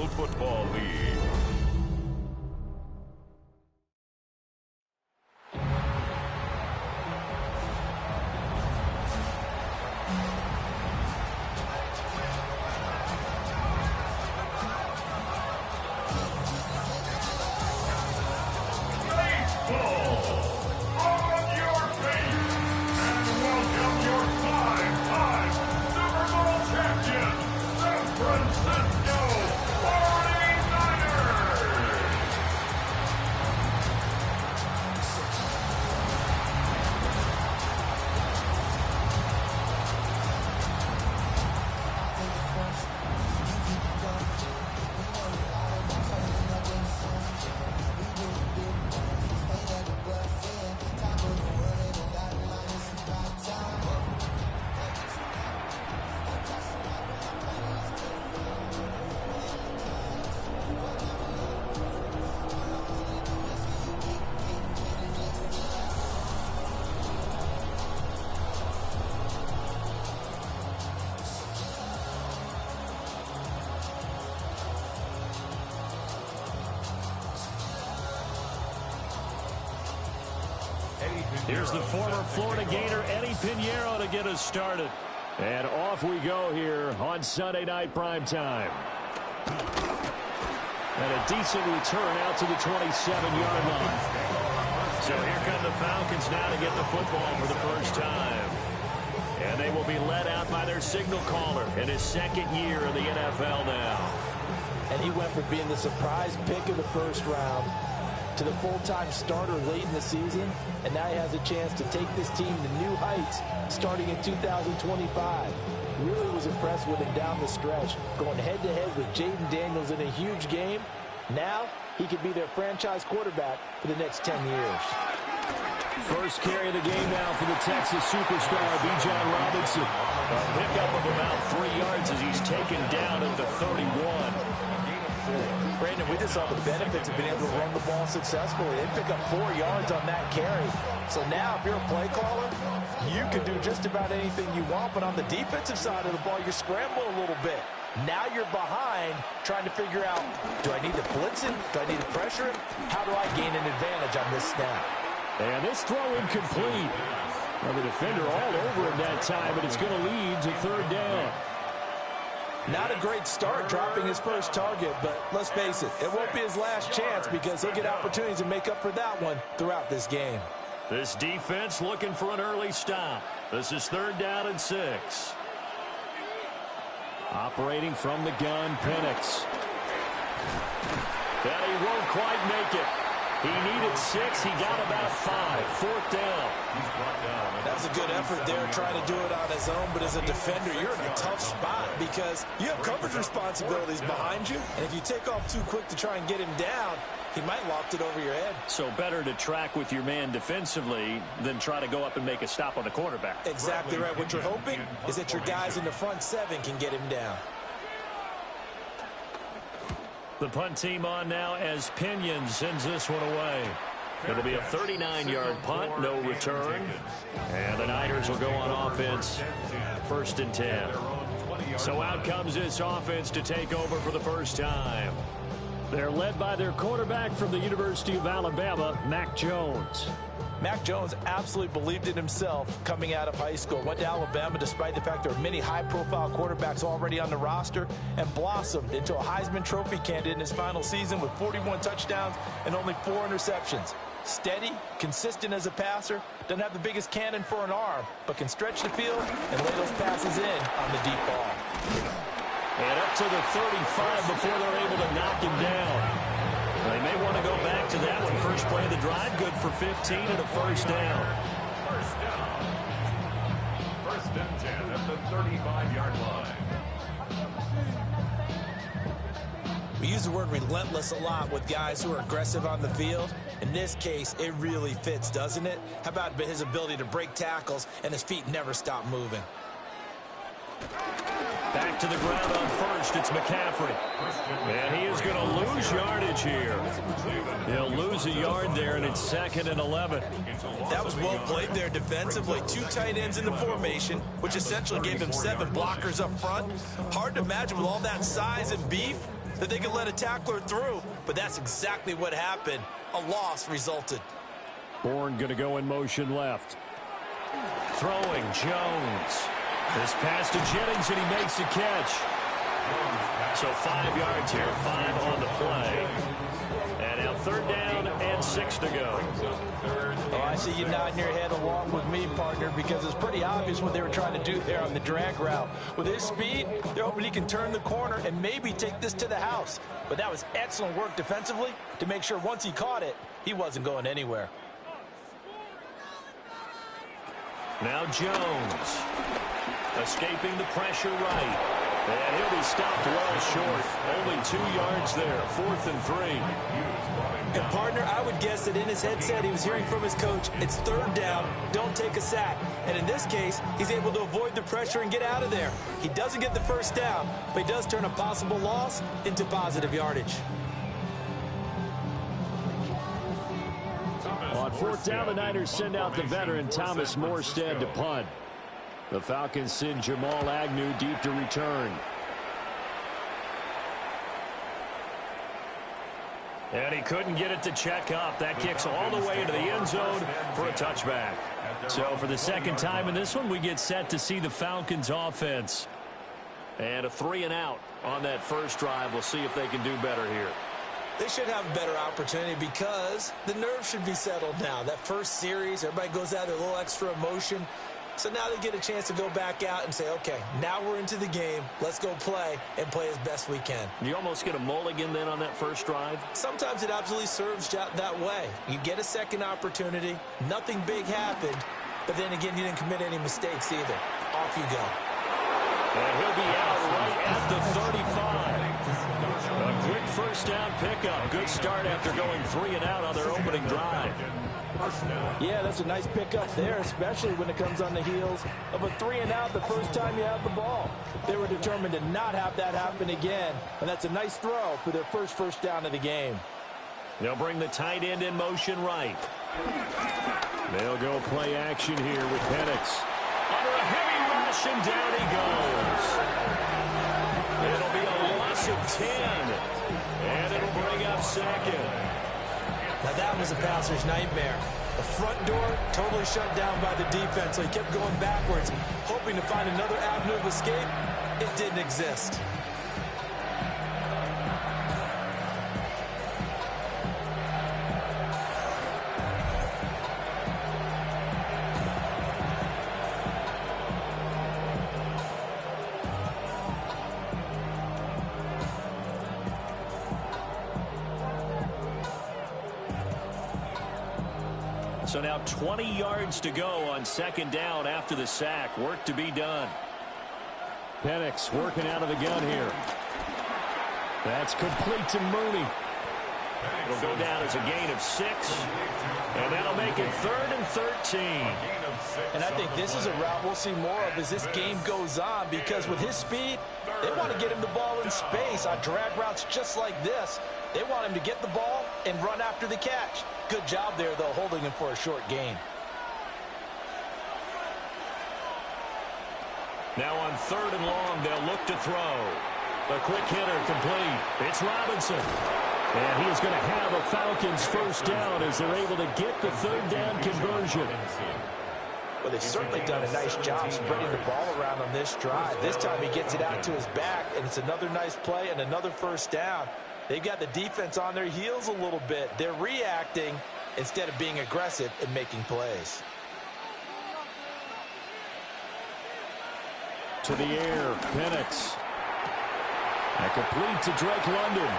National Football League. Here's the former Florida Gator, Eddie Pinheiro, to get us started. And off we go here on Sunday Night Primetime. And a decent return out to the 27-yard line. So here come the Falcons now to get the football for the first time. And they will be led out by their signal caller in his second year in the NFL now. And he went from being the surprise pick of the first round to the full-time starter late in the season, and now he has a chance to take this team to new heights starting in 2025. Really was impressed with him down the stretch, going head-to-head with Jaden Daniels in a huge game. Now he could be their franchise quarterback for the next 10 years. First carry of the game now for the Texas superstar, Bijan Robinson. A pickup of about 3 yards as he's taken down at the 31. Brandon, we just saw the benefits of being able to run the ball successfully. They pick up 4 yards on that carry. So now, if you're a play caller, you can do just about anything you want. But on the defensive side of the ball, you're scrambling a little bit. Now you're behind, trying to figure out, do I need to blitz him? Do I need to pressure him? How do I gain an advantage on this snap? And this throw incomplete. Well, the defender all over him that time, but it's going to lead to third down. Not a great start dropping his first target, but let's face it, it won't be his last chance because he'll get opportunities to make up for that one throughout this game. This defense looking for an early stop. This is third down and 6. Operating from the gun, Penix. And he won't quite make it. He needed 6. He got about 5. Fourth down. That was a good effort there trying to do it on his own, but as a defender, you're in a tough spot because you have coverage responsibilities behind you, and if you take off too quick to try and get him down, he might loft it over your head. So better to track with your man defensively than try to go up and make a stop on the quarterback. Exactly right. What you're hoping is that your guys in the front 7 can get him down. The punt team on now as Pinion sends this one away. It'll be a 39-yard punt, no return. And the Niners will go on offense, first and 10. So out comes this offense to take over for the first time. They're led by their quarterback from the University of Alabama, Mac Jones. Mac Jones absolutely believed in himself coming out of high school. Went to Alabama despite the fact there are many high-profile quarterbacks already on the roster and blossomed into a Heisman Trophy candidate in his final season with 41 touchdowns and only 4 interceptions. Steady, consistent as a passer, doesn't have the biggest cannon for an arm, but can stretch the field and lay those passes in on the deep ball. And up to the 35 before they're able to knock him down. They may want to go back to that one. First play of the drive, good for 15 and a first down. First and 10 at the 35-yard line. We use the word relentless a lot with guys who are aggressive on the field. In this case, it really fits, doesn't it? How about his ability to break tackles and his feet never stop moving? Back to the ground on first, it's McCaffrey. And he is going to lose yardage here. He'll lose a yard there, and it's second and 11. That was well played there defensively. 2 tight ends in the formation, which essentially gave them 7 blockers up front. Hard to imagine with all that size and beef, that they could let a tackler through, but that's exactly what happened. A loss resulted. Bourne going to go in motion left. Throwing Jones. This pass to Jennings, and he makes the catch. So 5 yards here, 5 on the play. And now 3rd down and 6 to go. Oh, I see you nodding your head along with me, partner, because it's pretty obvious what they were trying to do there on the drag route. With his speed, they're hoping he can turn the corner and maybe take this to the house. But that was excellent work defensively to make sure once he caught it, he wasn't going anywhere. Now Jones, escaping the pressure right. And he'll be stopped well short. Only 2 yards there, 4th and 3. And partner, I would guess that in his headset he was hearing from his coach, it's 3rd down, don't take a sack. And in this case, he's able to avoid the pressure and get out of there. He doesn't get the 1st down, but he does turn a possible loss into positive yardage. On 4th down, the Niners send out the veteran Thomas Morstead to punt. The Falcons send Jamal Agnew deep to return. And he couldn't get it to check up. That kicks all the way into the end zone for a touchback. So for the 2nd time in this one, we get set to see the Falcons offense. And a 3-and-out on that first drive. We'll see if they can do better here. They should have a better opportunity because the nerves should be settled now. That first series, everybody goes out with a little extra emotion. So now they get a chance to go back out and say, okay, now we're into the game. Let's go play and play as best we can. You almost get a mulligan then on that first drive? Sometimes it absolutely serves that way. You get a second opportunity. Nothing big happened. But then again, you didn't commit any mistakes either. Off you go. And he'll be out right at the 35. A quick first down pickup. Good start after going 3-and-out on their opening drive. Yeah, that's a nice pickup there, especially when it comes on the heels of a 3-and-out the first time you have the ball. They were determined to not have that happen again, and that's a nice throw for their first down of the game. They'll bring the tight end in motion right. They'll go play action here with Penix. Under a heavy rush, and down he goes. It'll be a loss of 10, and it'll bring up 2nd. Now that was a passer's nightmare. The front door totally shut down by the defense, so he kept going backwards, hoping to find another avenue of escape. It didn't exist. So now 20 yards to go on 2nd down after the sack. Work to be done. Penix working out of the gun here. That's complete to Mooney. It'll go down as a gain of 6. And that'll make it 3rd and 13. And I think this is a route we'll see more of as this game goes on, because with his speed, they want to get him the ball in space on drag routes just like this. They want him to get the ball and run after the catch. Good job there, though, holding him for a short gain. Now on 3rd and long, they'll look to throw. A quick hitter complete. It's Robinson. And he is going to have a Falcons first down as they're able to get the 3rd down conversion. Well, they've certainly done a nice job spreading the ball around on this drive. This time he gets it out to his back, and it's another nice play and another first down. They've got the defense on their heels a little bit. They're reacting instead of being aggressive and making plays. To the air, Penix. And complete to Drake London.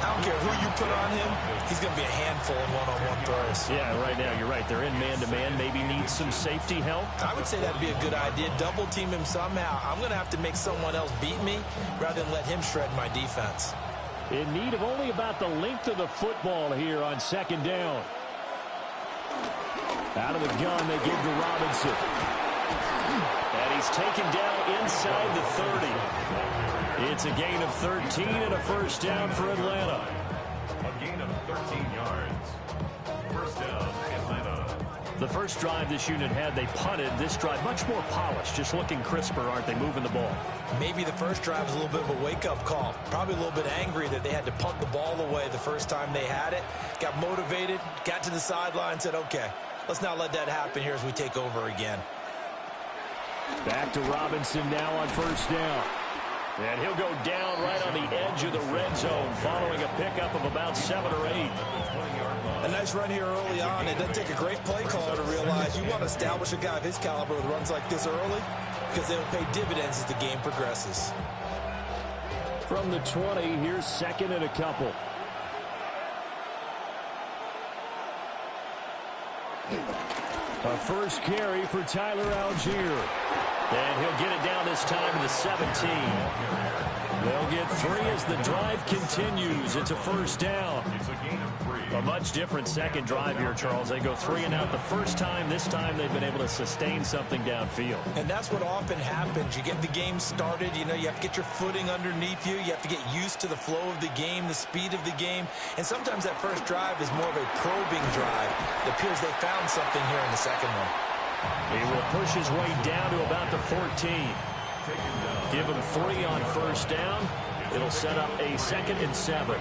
I don't care who you put on him, he's going to be a handful in one-on-one throws. Yeah, right now, you're right. They're in man-to-man. Maybe needs some safety help. I would say that'd be a good idea. Double team him somehow. I'm going to have to make someone else beat me rather than let him shred my defense. In need of only about the length of the football here on 2nd down. Out of the gun, they give to Robinson. And he's taken down inside the 30. It's a gain of 13 and a first down for Atlanta. A gain of 13 yards. First down, Atlanta. The first drive this unit had, they punted. This drive, much more polished, just looking crisper, aren't they, moving the ball? Maybe the first drive was a little bit of a wake-up call. Probably a little bit angry that they had to punt the ball away the first time they had it. Got motivated, got to the sideline, said, okay, let's not let that happen here as we take over again. Back to Robinson now on first down. And he'll go down right on the edge of the red zone following a pickup of about 7 or 8. A nice run here early on. It doesn't take a great play caller to realize you want to establish a guy of his caliber with runs like this early because they'll pay dividends as the game progresses. From the 20, here's second and a couple. A first carry for Tyler Algier. And he'll get it down this time to the 17. They'll get 3 as the drive continues. It's a first down. A much different second drive here, Charles. They go 3 and out the first time. This time they've been able to sustain something downfield. And that's what often happens. You get the game started. You know, you have to get your footing underneath you. You have to get used to the flow of the game, the speed of the game. And sometimes that first drive is more of a probing drive. It appears they found something here in the second one. He will push his way down to about the 14. Give him 3 on first down. It'll set up a 2nd and 7.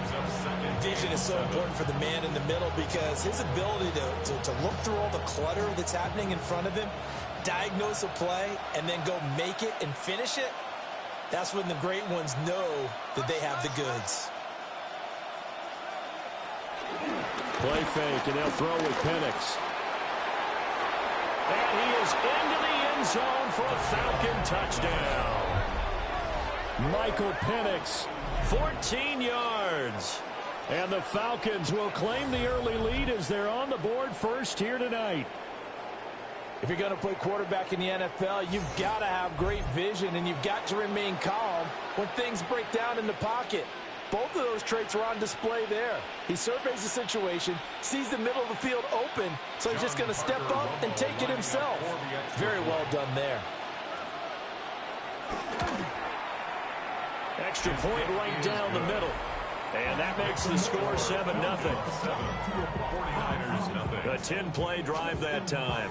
Vision is so important for the man in the middle because his ability to look through all the clutter that's happening in front of him, diagnose a play, and then go make it and finish it, that's when the great ones know that they have the goods. Play fake, and they'll throw with Penix. And he is into the end zone for a Falcon touchdown. Michael Penix, 14 yards. And the Falcons will claim the early lead as they're on the board first here tonight. If you're going to play quarterback in the NFL, you've got to have great vision, and you've got to remain calm when things break down in the pocket. Both of those traits are on display there. He surveys the situation, sees the middle of the field open, so he's just going to step up and take it himself. Very well done there. Extra point right down the middle. And that makes the score 7-0. A 10-play drive that time.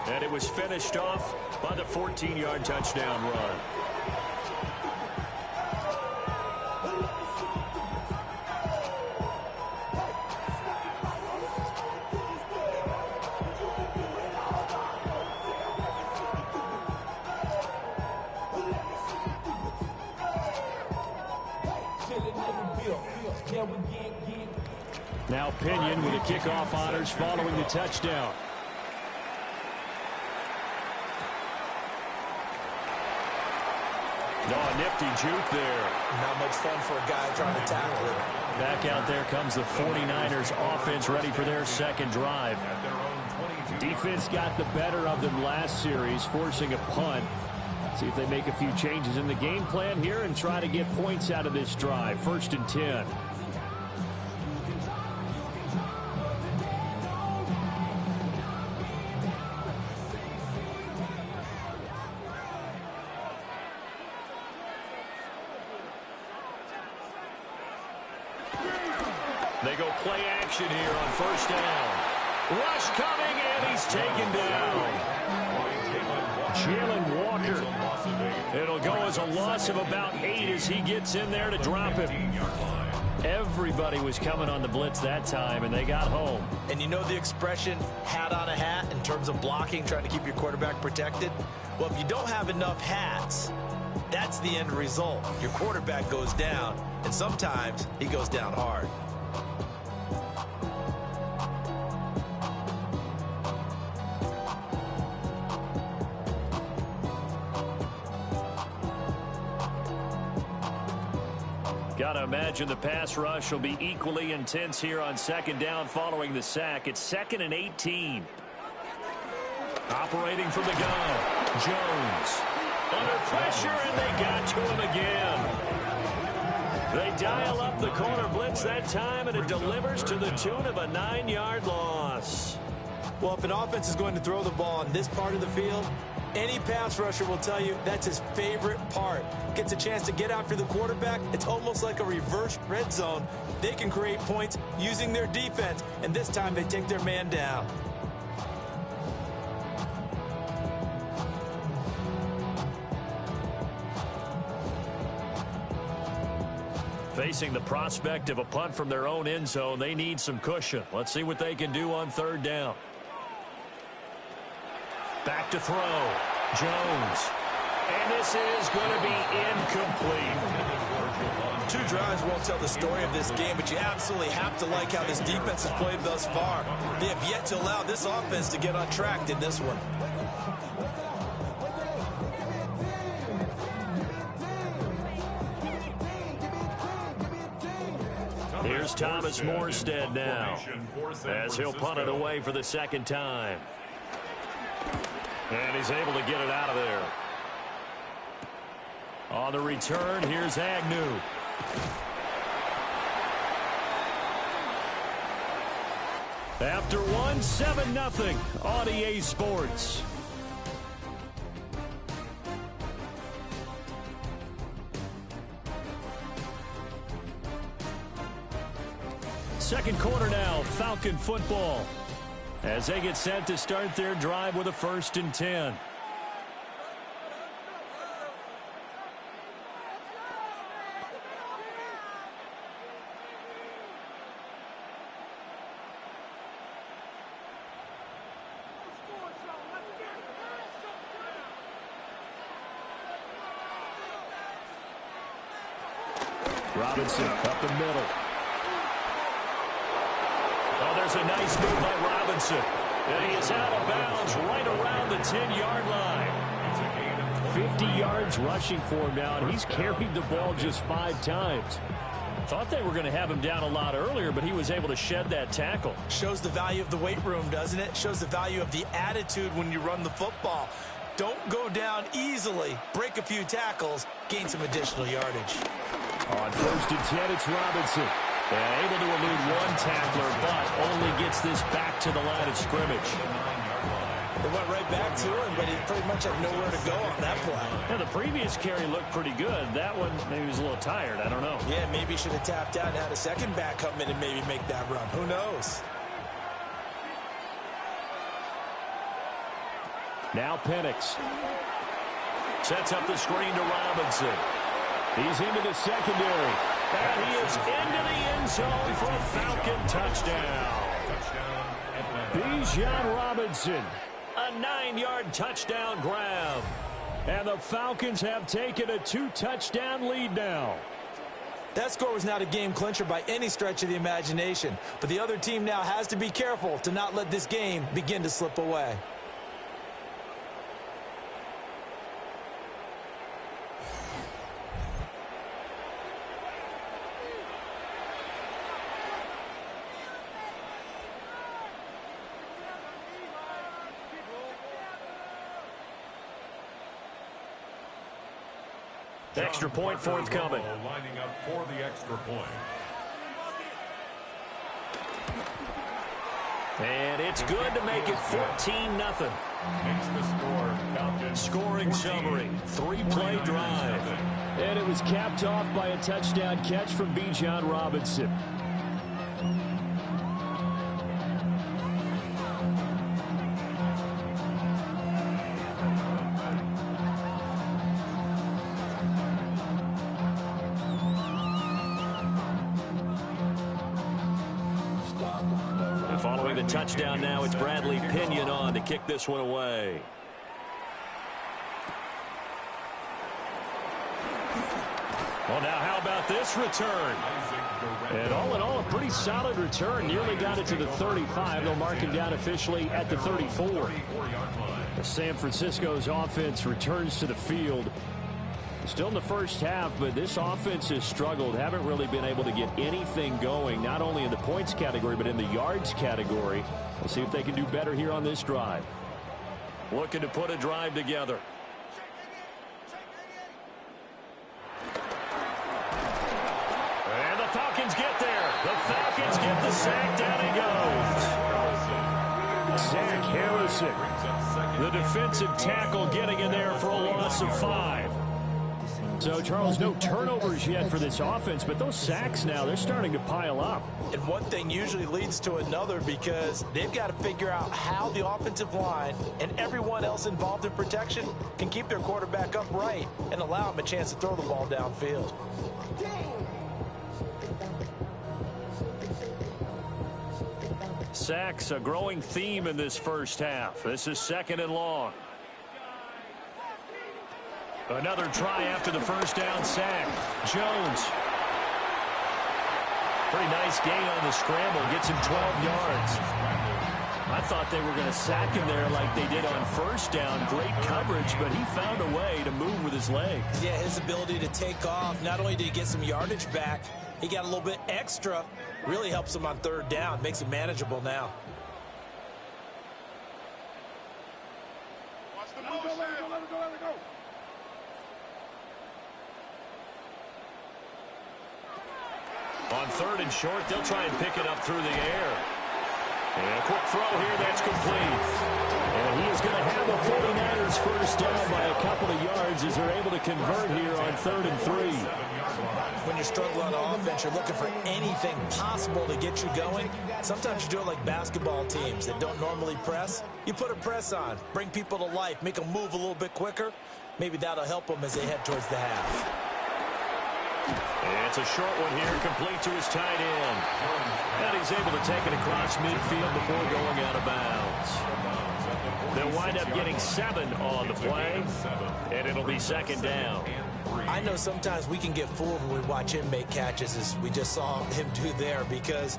And it was finished off by the 14-yard touchdown run. Now Pinion with the kickoff honors following the touchdown. Oh, nifty juke there. Not much fun for a guy trying to tackle it. Back out there comes the 49ers offense ready for their second drive. Defense got the better of them last series, forcing a punt. See if they make a few changes in the game plan here and try to get points out of this drive. 1st and 10. They go play action here on first down. Rush coming, and he's taken down. Jalen Walker. It'll go as a loss of about 8 as he gets in there to drop him. Everybody was coming on the blitz that time, and they got home. And you know the expression, hat on a hat, in terms of blocking, trying to keep your quarterback protected? Well, if you don't have enough hats, that's the end result. Your quarterback goes down, and sometimes he goes down hard. Got to imagine the pass rush will be equally intense here on second down following the sack. It's 2nd and 18. Operating from the gun, Jones. Under pressure, and they got to him again. They dial up the corner blitz that time, and it delivers to the tune of a 9-yard loss. Well, if an offense is going to throw the ball on this part of the field, any pass rusher will tell you that's his favorite part. Gets a chance to get after the quarterback. It's almost like a reverse red zone. They can create points using their defense, and this time they take their man down. Facing the prospect of a punt from their own end zone, they need some cushion. Let's see what they can do on third down. Back to throw. Jones. And this is going to be incomplete. 2 drives won't tell the story of this game, but you absolutely have to like how this defense has played thus far. They have yet to allow this offense to get on track in this one. Here's Thomas Morstead now as he'll punt it away for the second time. And he's able to get it out of there. On the return, here's Agnew. After one, 7-0 on EA Sports. Second quarter now, Falcon football, as they get set to start their drive with a 1st and 10. Robinson up the middle. Oh, there's a nice move by Robinson. And he is out of bounds right around the 10-yard line. 50 yards rushing for him now, and he's carried the ball just 5 times. Thought they were going to have him down a lot earlier, but he was able to shed that tackle. Shows the value of the weight room, doesn't it? Shows the value of the attitude when you run the football. Don't go down easily. Break a few tackles. Gain some additional yardage. On 1st and 10, it's Robinson. And able to elude one tackler, but only gets this back to the line of scrimmage. They went right back to him, but he pretty much had nowhere to go on that play. Yeah, the previous carry looked pretty good. That one, maybe he was a little tired. I don't know. Yeah, maybe he should have tapped out and had a second back come in and maybe make that run. Who knows? Now Penix sets up the screen to Robinson. He's into the secondary. And he is into the end zone for a Falcon touchdown. Bijan Robinson, a 9-yard touchdown grab. And the Falcons have taken a 2-touchdown lead now. That score was not a game clincher by any stretch of the imagination. But the other team now has to be careful to not let this game begin to slip away. Extra point forthcoming. Lining up for the extra point. And it's good to make it 14-0. Makes the score. Falcons Scoring summary, 3-play drive. And it was capped off by a touchdown catch from Bijan Robinson. Following the touchdown now, it's Bradley Pinion on to kick this one away. Well, now how about this return? And all in all, a pretty solid return. Nearly got it to the 35. They'll mark him down officially at the 34. San Francisco's offense returns to the field. Still in the first half, but this offense has struggled. Haven't really been able to get anything going, not only in the points category, but in the yards category. We'll see if they can do better here on this drive. Looking to put a drive together. And the Falcons get there. The Falcons get the sack. Down he goes. Zach Harrison, the defensive tackle, getting in there for a loss of 5. So, Charles, no turnovers yet for this offense, but those sacks now, they're starting to pile up. And one thing usually leads to another because they've got to figure out how the offensive line and everyone else involved in protection can keep their quarterback upright and allow him a chance to throw the ball downfield. Sacks, a growing theme in this first half. This is 2nd and long. Another try after the first down sack. Jones. Pretty nice gain on the scramble. Gets him 12 yards. I thought they were going to sack him there like they did on first down. Great coverage, but he found a way to move with his legs. Yeah, his ability to take off. Not only did he get some yardage back, he got a little bit extra. Really helps him on 3rd down. Makes it manageable now. Watch the motion. Let it go. On 3rd and short, they'll try and pick it up through the air. And a quick throw here, that's complete. And he is going to have a 49ers first down by a couple of yards as they're able to convert here on 3rd and 3. When you're struggling on offense, you're looking for anything possible to get you going. Sometimes you do it like basketball teams that don't normally press. You put a press on, bring people to life, make them move a little bit quicker. Maybe that'll help them as they head towards the half. And it's a short one here, complete to his tight end. And he's able to take it across midfield before going out of bounds. They'll wind up getting 7 on the play, and it'll be 2nd down. I know sometimes we can get fooled when we watch him make catches, as we just saw him do there, because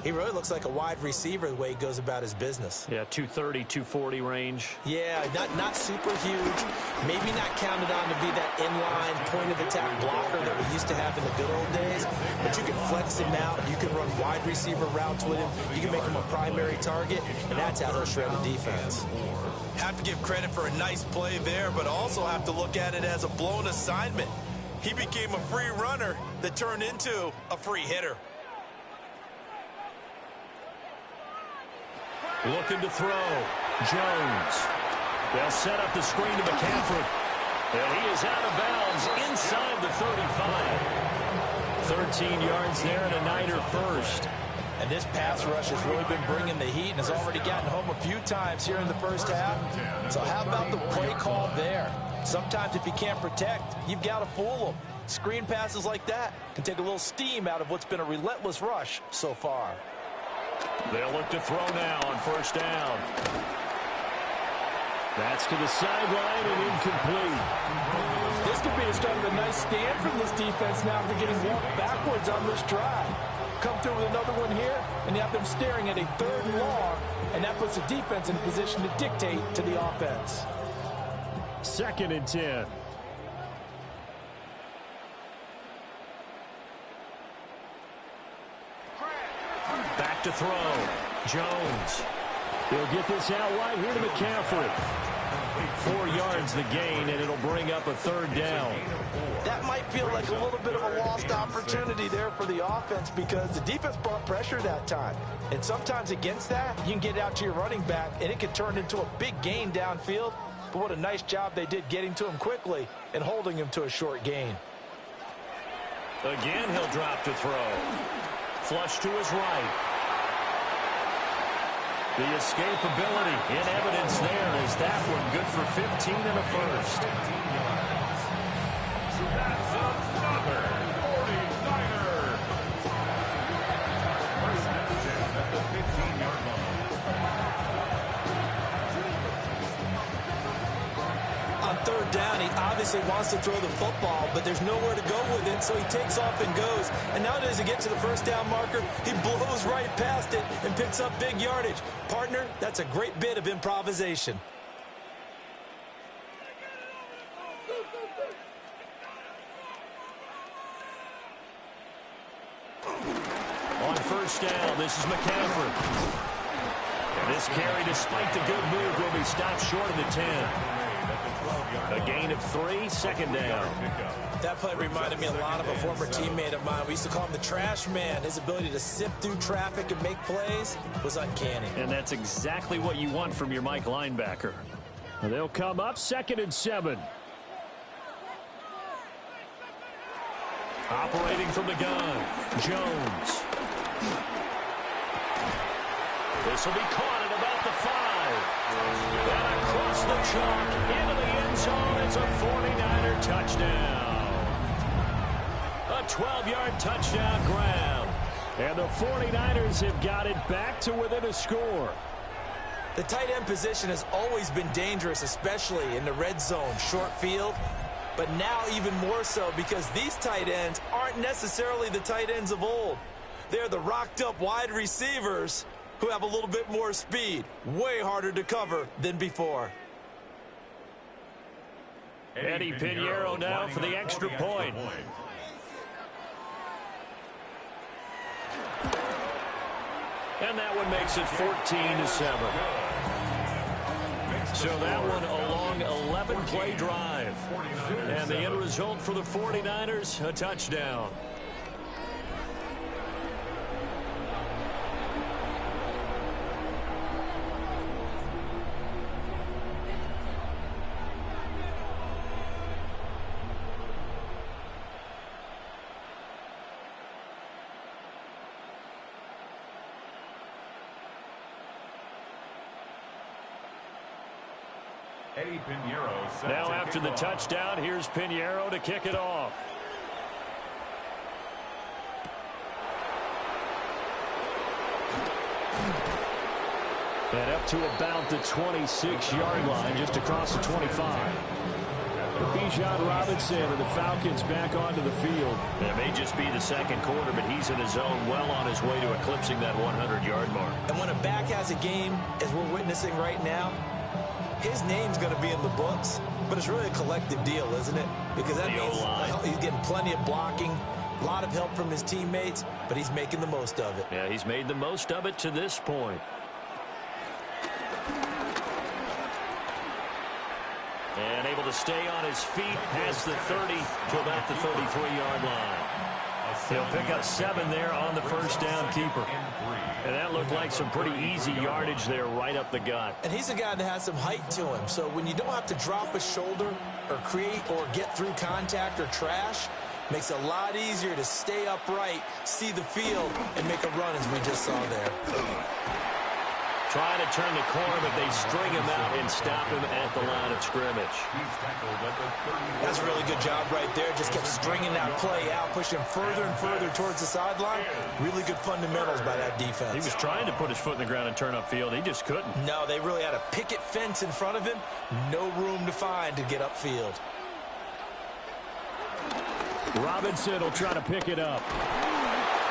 he really looks like a wide receiver the way he goes about his business. Yeah, 230, 240 range. Yeah, not super huge. Maybe not counted on to be that inline point-of-attack blocker that we used to have in the good old days. But you can flex him out. You can run wide receiver routes with him. You can make him a primary target, and that's how he'll shred a defense. Have to give credit for a nice play there, but also have to look at it as a blown assignment. He became a free runner that turned into a free hitter. Looking to throw. Jones. They'll set up the screen to McCaffrey. And he is out of bounds inside the 35. 13 yards there and a Niner first. And this pass rush has really been bringing the heat and has already gotten home a few times here in the first half. So how about the play call there? Sometimes if you can't protect, you've got to fool them. Screen passes like that can take a little steam out of what's been a relentless rush so far. They'll look to throw now on first down. That's to the sideline and incomplete. This could be the start of a nice stand from this defense now after getting walked backwards on this drive. Come through with another one here, and you have them staring at a 3rd and long, and that puts the defense in a position to dictate to the offense. 2nd and 10. Back to throw. Jones. He'll get this out wide here to McCaffrey. 4 yards the gain, and it'll bring up a 3rd down. That might feel like a little bit of a lost opportunity there for the offense because the defense brought pressure that time. And sometimes against that, you can get out to your running back, and it can turn into a big gain downfield. But what a nice job they did getting to him quickly and holding him to a short gain. Again, he'll drop to throw. Flush to his right. The escapability in evidence there is that one good for 15 and a first. That's another 49er. First and 10 at the 15-yard line. On 3rd down, he obviously wants to throw the football, but there's nowhere to go with it, so he takes off and goes. And nowadays, to get to the first down marker, he blows right past it and picks up big yardage. Partner, that's a great bit of improvisation. On first down, this is McCaffrey. And this carry, despite the good move, will be stopped short of the 10. A gain of 3, 2nd down. That play reminded me a lot of a former teammate of mine. We used to call him the trash man. His ability to sift through traffic and make plays was uncanny. And that's exactly what you want from your Mike linebacker. And they'll come up 2nd and 7. Operating from the gun, Jones. This will be caught at about the 5. And across the chalk, into the end zone. It's a 49er touchdown. A 12-yard touchdown grab. And the 49ers have got it back to within a score. The tight end position has always been dangerous, especially in the red zone, short field. But now even more so because these tight ends aren't necessarily the tight ends of old. They're the rocked-up wide receivers who have a little bit more speed. Way harder to cover than before. Eddie Pinheiro now for the extra point. And that one makes it 14-7. So that one a long 11-play drive. And the end result for the 49ers, a touchdown. Now after the touchdown, here's Pinheiro to kick it off. And up to about the 26-yard line, just across the 25. Bijan Robinson and the Falcons back onto the field. It may just be the second quarter, but he's in his zone, well on his way to eclipsing that 100-yard mark. And when a back has a game, as we're witnessing right now, his name's going to be in the books, but it's really a collective deal, isn't it? Because that means he's getting plenty of blocking, a lot of help from his teammates, but he's making the most of it. Yeah, he's made the most of it to this point. And able to stay on his feet past the 30 to about the 33-yard line. He'll pick up 7 there on the first down keeper. And that looked like some pretty easy yardage there right up the gut. And he's a guy that has some height to him. So when you don't have to drop a shoulder or create or get through contact or trash, makes it a lot easier to stay upright, see the field, and make a run as we just saw there. Trying to turn the corner, but they string him out and stop him at the line of scrimmage. That's a really good job right there. Just kept stringing that play out, pushing further and further towards the sideline. Really good fundamentals by that defense. He was trying to put his foot in the ground and turn upfield. He just couldn't. No, they really had a picket fence in front of him. No room to find to get upfield. Robinson will try to pick it up.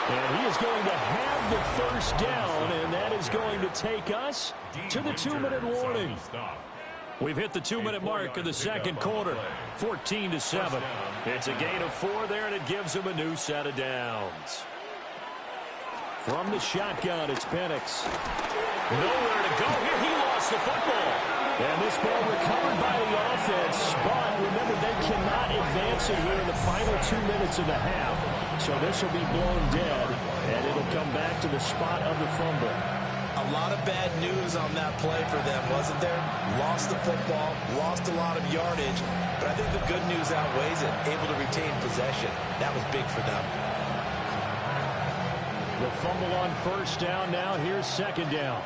And he is going to have the first down, and that is going to take us to the 2-minute warning. We've hit the 2-minute mark of the second quarter, 14-7. It's a gain of 4 there, and it gives him a new set of downs. From the shotgun, it's Penix. Nowhere to go here. He lost the football. And this ball recovered by the offense. But remember, they cannot advance it here in the final 2 minutes of the half. So this will be blown dead, and it'll come back to the spot of the fumble. A lot of bad news on that play for them, wasn't there? Lost the football, lost a lot of yardage, but I think the good news outweighs it. Able to retain possession. That was big for them. The fumble on first down now. Here's second down.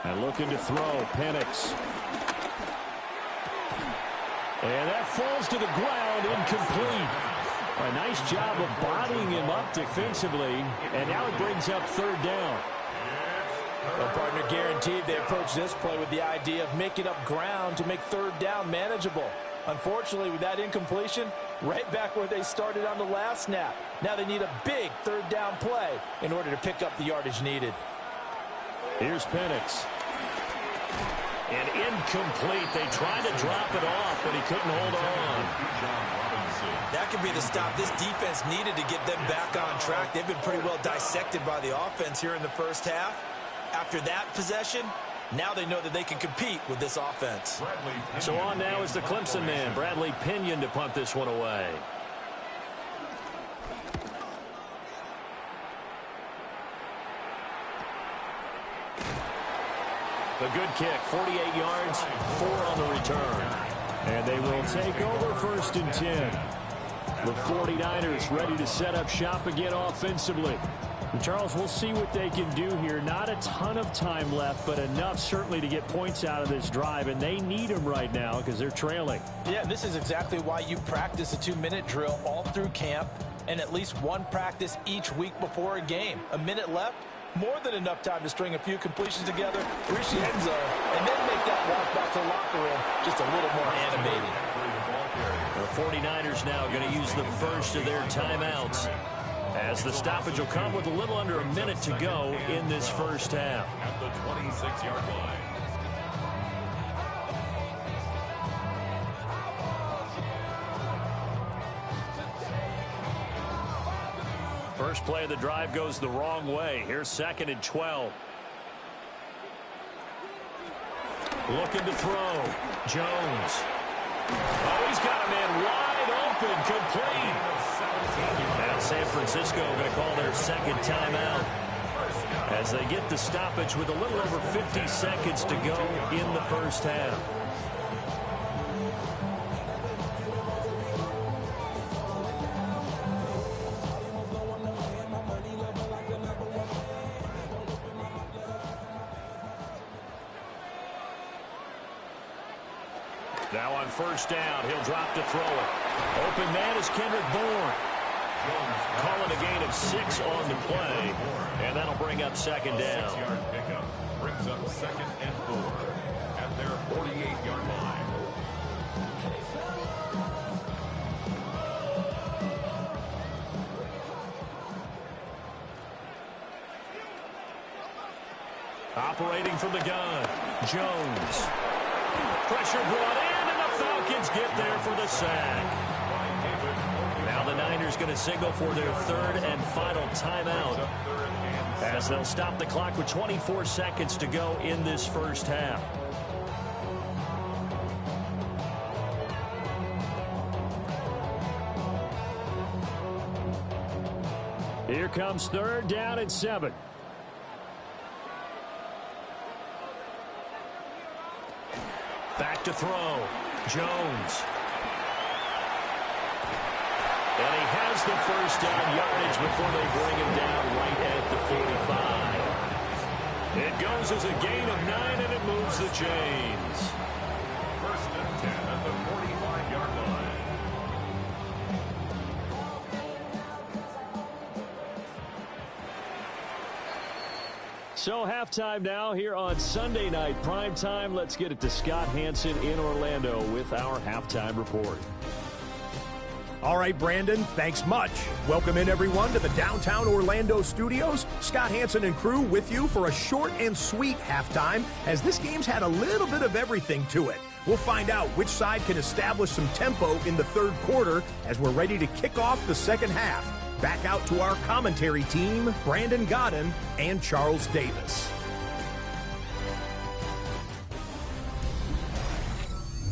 And looking to throw, Penix. And that falls to the ground, incomplete. A nice job of bodying him up defensively, and now it brings up third down. Well, partner, guaranteed they approach this play with the idea of making up ground to make third down manageable. Unfortunately, with that incompletion, right back where they started on the last snap. Now they need a big third down play in order to pick up the yardage needed. Here's Penix. And incomplete. They tried to drop it off, but he couldn't hold on. That could be the stop this defense needed to get them back on track. They've been pretty well dissected by the offense here in the first half. After that possession, now they know that they can compete with this offense. So on now is the Clemson man, Bradley Pinion, to punt this one away. A good kick, 48 yards, 4 on the return. And they will take over first and 10. The 49ers ready to set up shop again offensively. Charles, we'll see what they can do here. Not a ton of time left, but enough certainly to get points out of this drive, and they need them right now because they're trailing. Yeah, this is exactly why you practice a 2-minute drill all through camp and at least one practice each week before a game. A minute left, more than enough time to string a few completions together, reach the end zone, and then make that walk back to the locker room just a little more animated. The 49ers now going to use the first of their timeouts, as the stoppage will come with a little under a minute to go in this first half. At the 26-yard line. First play of the drive goes the wrong way. Here's 2nd and 12. Looking to throw. Jones. Oh, he's got a man wide open, complete. Now San Francisco going to call their second timeout as they get the stoppage with a little over 50 seconds to go in the first half. Now on first down, he'll drop to throw it. Open man is Kendrick Bourne. Calling a gain of 6 on the play, and that'll bring up 2nd down. 6-yard pickup brings up 2nd and 4 at their 48-yard line. Operating from the gun, Jones. Pressure brought in, and the Falcons get there for the sack. Now the Niners going to signal for their 3rd and final timeout, as they'll stop the clock with 24 seconds to go in this first half. Here comes 3rd down and 7. Back to throw. Jones. And he has the first down yardage before they bring him down right at the 45. It goes as a gain of 9, and it moves the chains. 1st and 10 at the 45-yard line. So halftime now here on Sunday night prime time. Let's get it to Scott Hanson in Orlando with our halftime report. All right, Brandon, thanks much. Welcome in, everyone, to the downtown Orlando studios. Scott Hanson and crew with you for a short and sweet halftime, as this game's had a little bit of everything to it. We'll find out which side can establish some tempo in the 3rd quarter as we're ready to kick off the 2nd half. Back out to our commentary team, Brandon Godden and Charles Davis.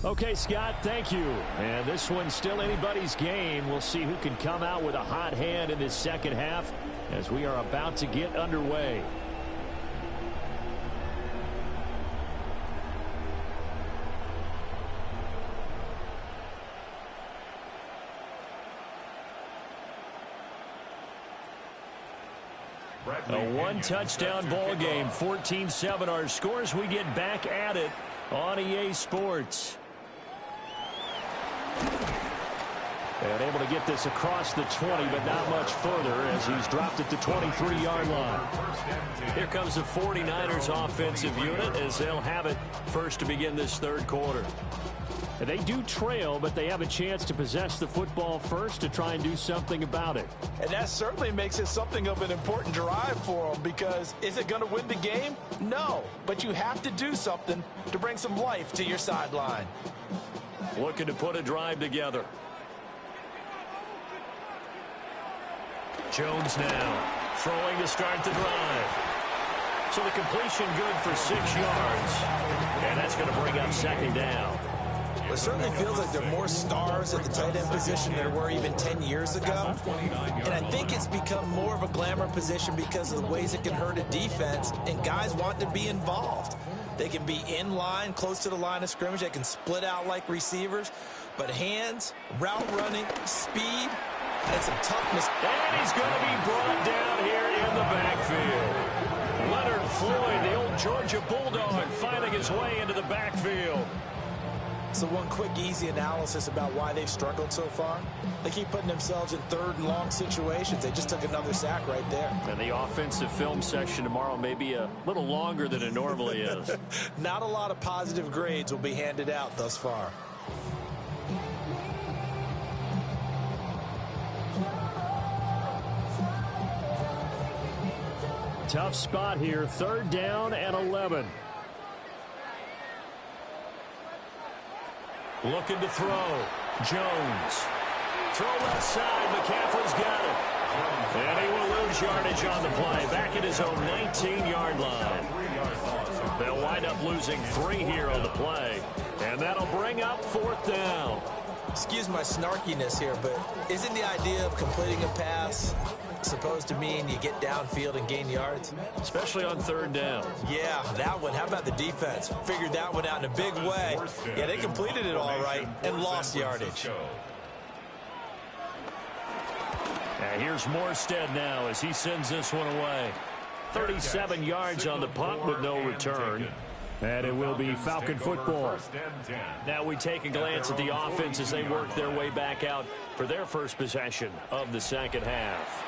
Okay, Scott, thank you. And this one's still anybody's game. We'll see who can come out with a hot hand in this 2nd half as we are about to get underway. A one-touchdown ball game, 14-7 our scores. We get back at it on EA Sports. And able to get this across the 20, but not much further as he's dropped it to 23-yard line. Here comes the 49ers offensive unit as they'll have it first to begin this 3rd quarter. And they do trail, but they have a chance to possess the football first to try and do something about it. And that certainly makes it something of an important drive for them, because is it going to win the game? No, but you have to do something to bring some life to your sideline. Looking to put a drive together. Jones now throwing to start the drive. So the completion good for 6 yards. And that's going to bring up 2nd down. It certainly feels like there are more stars at the tight end position than there were even 10 years ago. And I think it's become more of a glamour position because of the ways it can hurt a defense, and guys want to be involved. They can be in line, close to the line of scrimmage. They can split out like receivers. But hands, route running, speed, And some toughness. And he's going to be brought down here in the backfield. Leonard Floyd, the old Georgia Bulldog, finding his way into the backfield. So one quick, easy analysis about why they've struggled so far. They keep putting themselves in third and long situations. They just took another sack right there. And the offensive film session tomorrow may be a little longer than it normally is. Not a lot of positive grades will be handed out thus far. Tough spot here, 3rd down and 11. Looking to throw. Jones. Throw left side. McCaffrey's got it. And he will lose yardage on the play. Back at his own 19-yard line. They'll wind up losing 3 here on the play. And that'll bring up 4th down. Excuse my snarkiness here, but isn't the idea of completing a pass supposed to mean you get downfield and gain yards? Especially on 3rd down. Yeah, that one. How about the defense? Figured that one out in a big way. Yeah, they completed it all right and lost yardage. And here's Morstead now as he sends this one away. 37 yards on the punt with no return. And it will be Falcon football. Now we take a glance at the offense as they work their way back out for their first possession of the second half.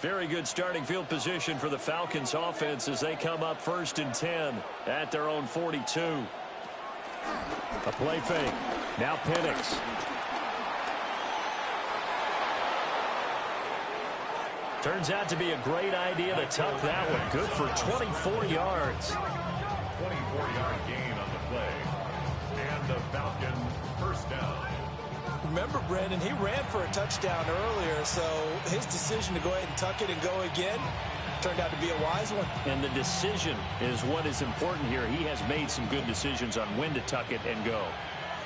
Very good starting field position for the Falcons offense as they come up 1st and 10 at their own 42. A play fake. Now Penix. Turns out to be a great idea to tuck that one. Good for 24 yards. 24-yard gain on the play. And the Falcon 1st down. Remember, Brandon, he ran for a touchdown earlier, so his decision to go ahead and tuck it and go again turned out to be a wise one. And the decision is what is important here. He has made some good decisions on when to tuck it and go.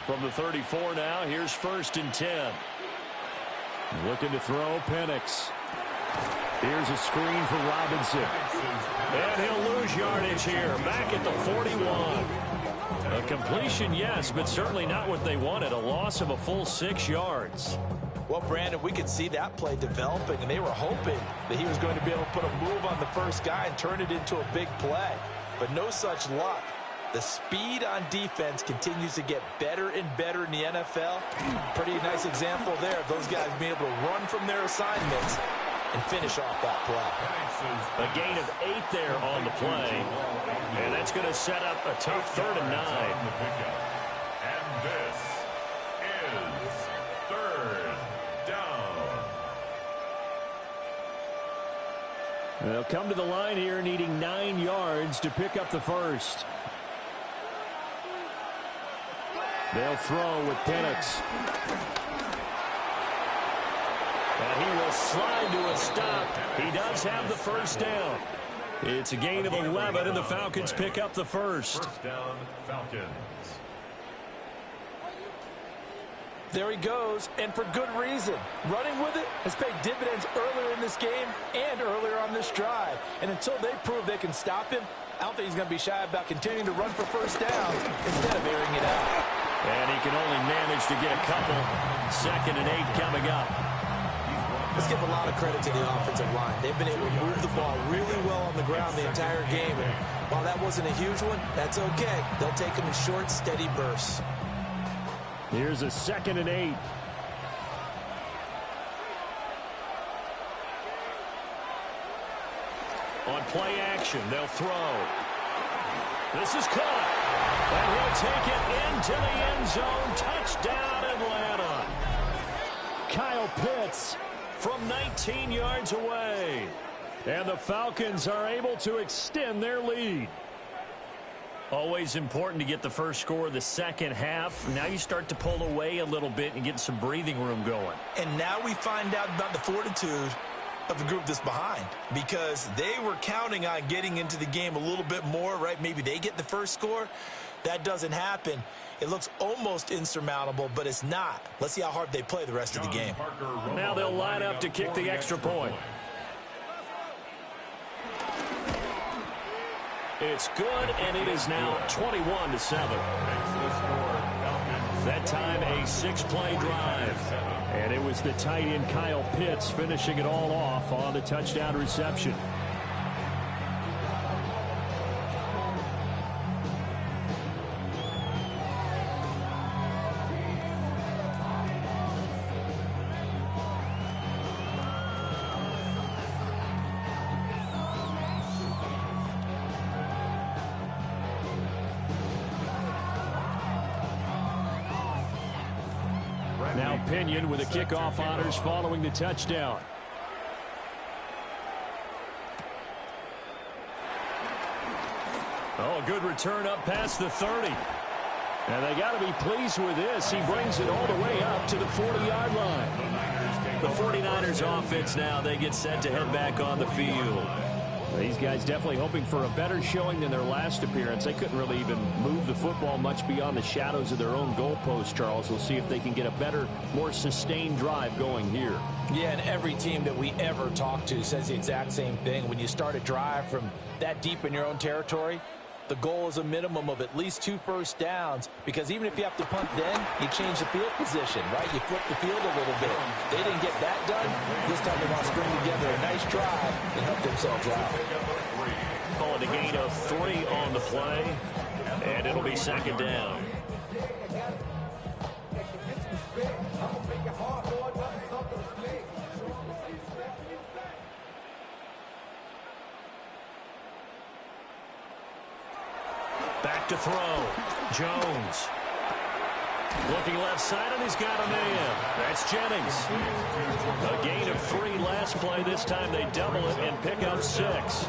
From the 34 now, here's 1st and 10. Looking to throw, Penix. Here's a screen for Robinson. And he'll lose yardage here, back at the 41. A completion, yes, but certainly not what they wanted. A loss of a full 6 yards. Well, Brandon, we could see that play developing, and they were hoping that he was going to be able to put a move on the first guy and turn it into a big play. But no such luck. The speed on defense continues to get better and better in the NFL. Pretty nice example there of those guys being able to run from their assignments and finish off that play. A gain of 8 there on the play. And that's going to set up a tough 3rd and 9. And this is 3rd down. They'll come to the line here needing 9 yards to pick up the first. They'll throw with Penix. And he will slide to a stop. He does have the first down. It's a gain of 11, and the Falcons pick up the first. 1st down, Falcons. There he goes, and for good reason. Running with it has paid dividends earlier in this game and earlier on this drive. And until they prove they can stop him, I don't think he's going to be shy about continuing to run for first downs instead of airing it out. And he can only manage to get a couple. 2nd and 8 coming up. Let's give a lot of credit to the offensive line. They've been able to move the ball really well on the ground the entire game. And while that wasn't a huge one, that's okay. They'll take them in short, steady bursts. Here's a 2nd and 8. On play action, they'll throw. This is caught. And he'll take it into the end zone. Touchdown, Atlanta. Kyle Pitts from 19 yards away. And the Falcons are able to extend their lead. Always important to get the first score of the second half. Now you start to pull away a little bit and get some breathing room going. And now we find out about the fortitude of the group that's behind, because they were counting on getting into the game a little bit more, right? Maybe they get the first score. That doesn't happen. It looks almost insurmountable, but it's not. Let's see how hard they play the rest of the game. Now they'll line up to kick the extra point. It's good, and it is now 21-7. That time a 6-play drive. And it was the tight end Kyle Pitts finishing it all off on the touchdown reception. Now Pinion with the kickoff honors following the touchdown. Oh, a good return up past the 30. And they got to be pleased with this. He brings it all the way up to the 40-yard line. The 49ers offense now, they get set to head back on the field. These guys definitely hoping for a better showing than their last appearance. They couldn't really even move the football much beyond the shadows of their own goalpost, Charles. We'll see if they can get a better, more sustained drive going here. Yeah, and every team that we ever talk to says the exact same thing. When you start a drive from that deep in your own territory, the goal is a minimum of at least 2 first downs, because even if you have to punt then, you change the field position, right? You flip the field a little bit. They didn't get that done. This time they want to string together a nice drive and help themselves out. Calling a gain of 3 on the play, and it'll be second down. Back to throw. Jones. Looking left side, and he's got a man. That's Jennings. A gain of 3 last play. This time they double it and pick up 6.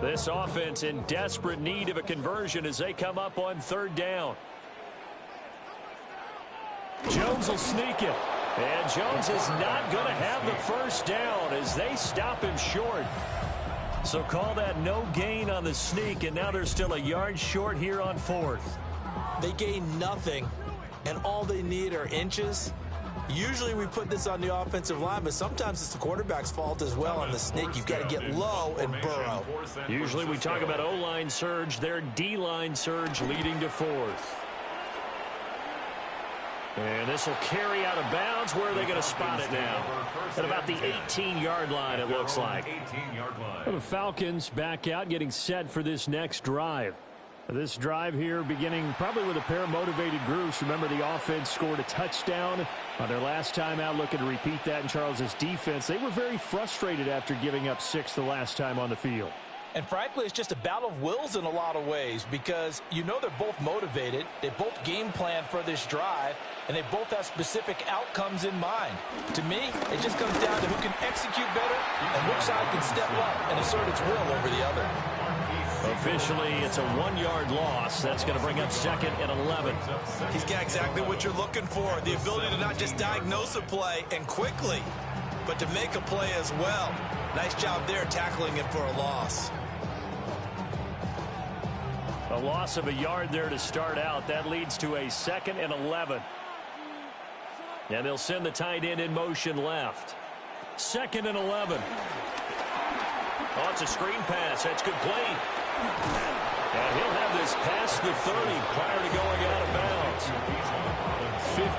This offense in desperate need of a conversion as they come up on 3rd down. Jones will sneak it. And Jones is not going to have the first down as they stop him short. So call that no gain on the sneak, and now they're still a yard short here on 4th. They gain nothing, and all they need are inches. Usually we put this on the offensive line, but sometimes it's the quarterback's fault as well on the sneak. You've got to get low and burrow. Usually we talk about O-line surge, their D-line surge leading to 4th. And this will carry out of bounds. Where are they going to spot it now? At about the 18-yard line, it looks like. The Falcons back out, getting set for this next drive. This drive here beginning probably with a pair of motivated groups. Remember, the offense scored a touchdown on their last time out. Looking to repeat that in Charles's defense. They were very frustrated after giving up 6 the last time on the field. And frankly, it's just a battle of wills in a lot of ways, because you know they're both motivated, they both game plan for this drive, and they both have specific outcomes in mind. To me, it just comes down to who can execute better and which side can step up and assert its will over the other. Officially, it's a 1-yard loss. That's going to bring up 2nd and 11. He's got exactly what you're looking for, the ability to not just diagnose a play and quickly, but to make a play as well. Nice job there tackling it for a loss. A loss of a yard there to start out. That leads to a 2nd and 11. And they'll send the tight end in motion left. 2nd and 11. Oh, it's a screen pass. That's complete. And he'll have this past the 30 prior to going out of bounds.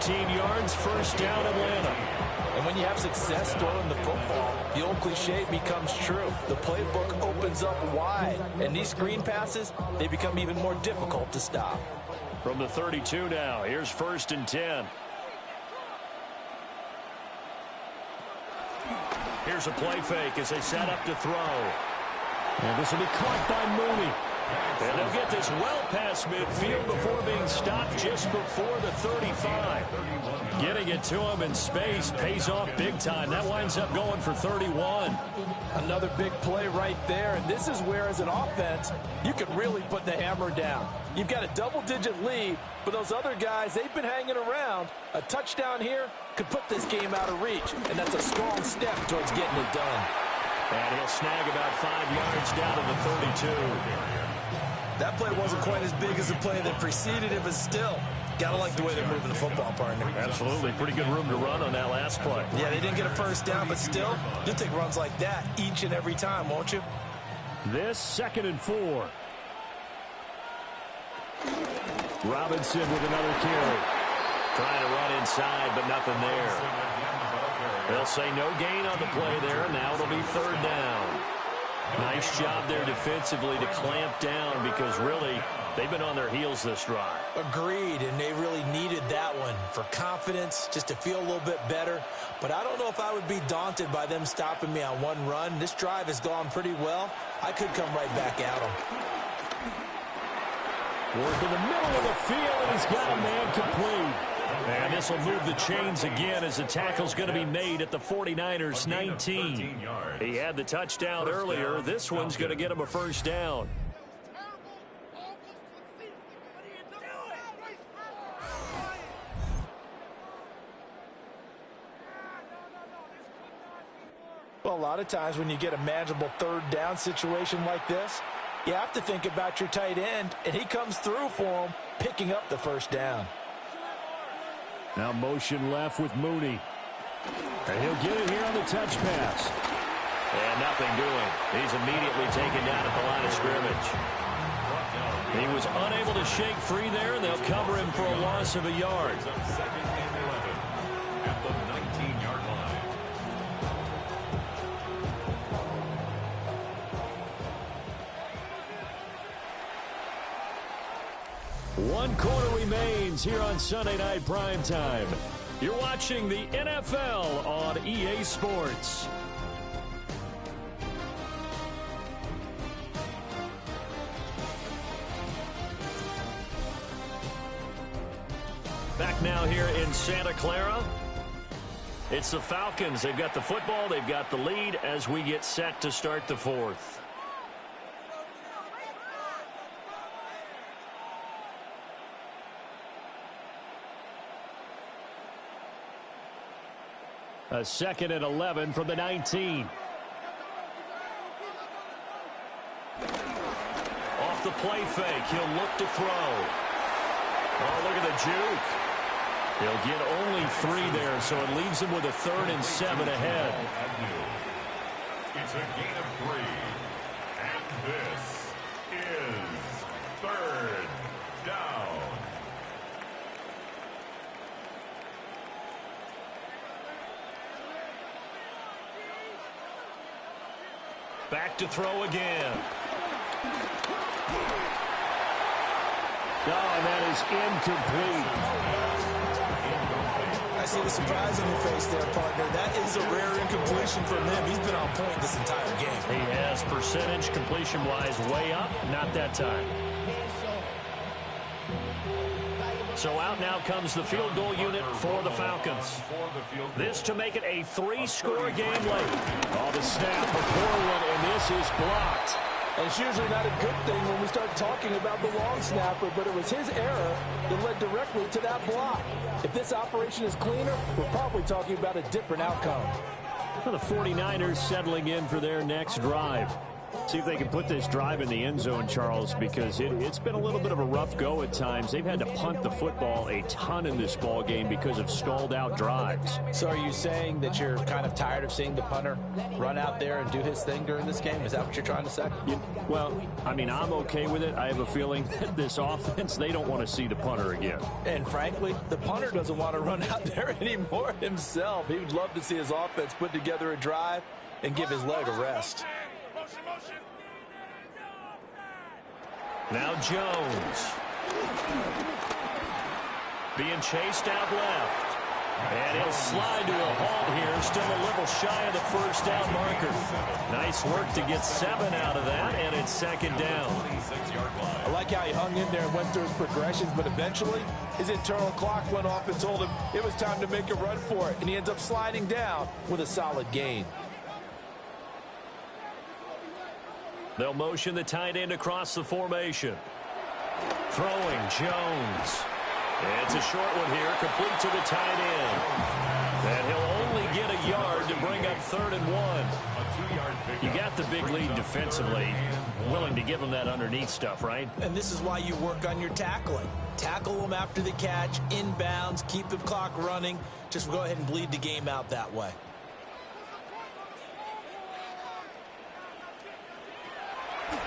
15 yards, first down, Atlanta. And when you have success throwing the football, the old cliche becomes true. The playbook opens up wide. And these screen passes, they become even more difficult to stop. From the 32 now, here's 1st and 10. Here's a play fake as they set up to throw. And this will be caught by Mooney. And they'll get this well past midfield before being stopped just before the 35. Getting it to him in space pays off big time. That winds up going for 31. Another big play right there, and this is where, as an offense, you can really put the hammer down. You've got a double-digit lead, but those other guys, they've been hanging around. A touchdown here could put this game out of reach, and that's a strong step towards getting it done. And he'll snag about 5 yards down to the 32. That play wasn't quite as big as the play that preceded it, but still, gotta like the way they're moving the football, partner. Absolutely. Pretty good room to run on that last play. Yeah, they didn't get a first down, but still, you'll take runs like that each and every time, won't you? This 2nd and 4. Robinson with another carry. Trying to run inside, but nothing there. They'll say no gain on the play there. Now it'll be 3rd down. Nice job there defensively to clamp down because really they've been on their heels this drive. Agreed, and they really needed that one for confidence, just to feel a little bit better. But I don't know if I would be daunted by them stopping me on one run. This drive has gone pretty well. I could come right back at them. Work in the middle of the field, and he's got a man complete. And this will move the chains again as the tackle's going to be made at the 49ers 19. He had the touchdown earlier. This one's going to get him a 1st down. Well, a lot of times when you get a manageable 3rd down situation like this, you have to think about your tight end, and he comes through for him, picking up the 1st down. Now motion left with Mooney. And he'll get it here on the touch pass. And nothing doing. He's immediately taken down at the line of scrimmage. He was unable to shake free there, and they'll cover him for a loss of a yard. 2nd and 11 at the 19-yard line. One quarter remains here on Sunday Night Primetime. You're watching the NFL on EA Sports. Back now here in Santa Clara. It's the Falcons. They've got the football. They've got the lead as we get set to start the 4th. A 2nd and 11 from the 19. Off the play fake. He'll look to throw. Oh, look at the juke. He'll get only 3 there, so it leaves him with a 3rd and 7 ahead. It's a gain of 3. And this is 3rd down. Back to throw again. Oh, and that is incomplete. I see the surprise on your face there, partner. That is a rare incompletion from him. He's been on point this entire game. He has percentage completion-wise way up. Not that time. So out now comes the field goal unit for the Falcons. This to make it a 3-score game late. Oh, the snap, a poor one, and this is blocked. And it's usually not a good thing when we start talking about the long snapper, but it was his error that led directly to that block. If this operation is cleaner, we're probably talking about a different outcome. Well, the 49ers settling in for their next drive. See if they can put this drive in the end zone, Charles, because it's been a little bit of a rough go at times. They've had to punt the football a ton in this ball game because of stalled out drives. So are you saying that you're kind of tired of seeing the punter run out there and do his thing during this game? Is that what you're trying to say? Yeah, well, I mean, I'm okay with it. I have a feeling that this offense, they don't want to see the punter again. And frankly, the punter doesn't want to run out there anymore himself. He would love to see his offense put together a drive and give his leg a rest. Now Jones. Being chased out left. And he'll slide to a halt here. Still a little shy of the first down marker. Nice work to get 7 out of that, and it's second down. I like how he hung in there and went through his progressions, but eventually his internal clock went off and told him it was time to make a run for it, and he ends up sliding down with a solid gain. They'll motion the tight end across the formation. Throwing, Jones. It's a short one here, complete to the tight end. And he'll only get a yard to bring up 3rd and 1. You got the big lead defensively. Willing to give them that underneath stuff, right? And this is why you work on your tackling. Tackle them after the catch, inbounds, keep the clock running. Just go ahead and bleed the game out that way.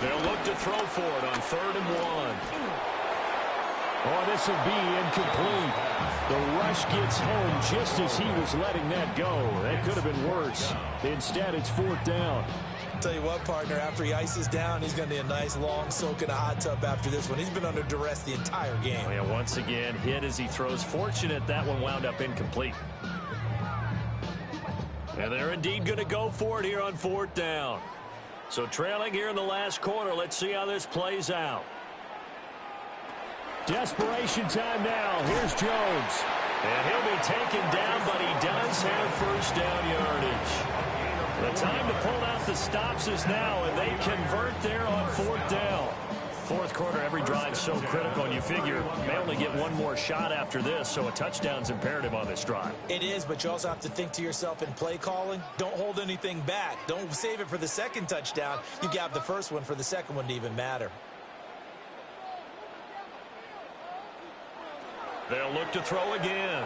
They'll look to throw for it on 3rd and 1. Oh, this will be incomplete. The rush gets home just as he was letting that go. That could have been worse. Instead, it's 4th down. Tell you what, partner, after he ices down, he's going to need a nice long soak in a hot tub after this one. He's been under duress the entire game. Oh, yeah, once again, hit as he throws. Fortunate that one wound up incomplete. And they're indeed going to go for it here on 4th down. So trailing here in the last quarter. Let's see how this plays out. Desperation time now. Here's Jones. And he'll be taken down, but he does have first down yardage. The time to pull out the stops is now, and they convert there on 4th down. 4th quarter, every drive so critical, and you figure may only get one more shot after this, so a touchdown's imperative on this drive. It is, but you also have to think to yourself in play calling, don't hold anything back. Don't save it for the second touchdown. You got the first one for the second one to even matter. They'll look to throw again.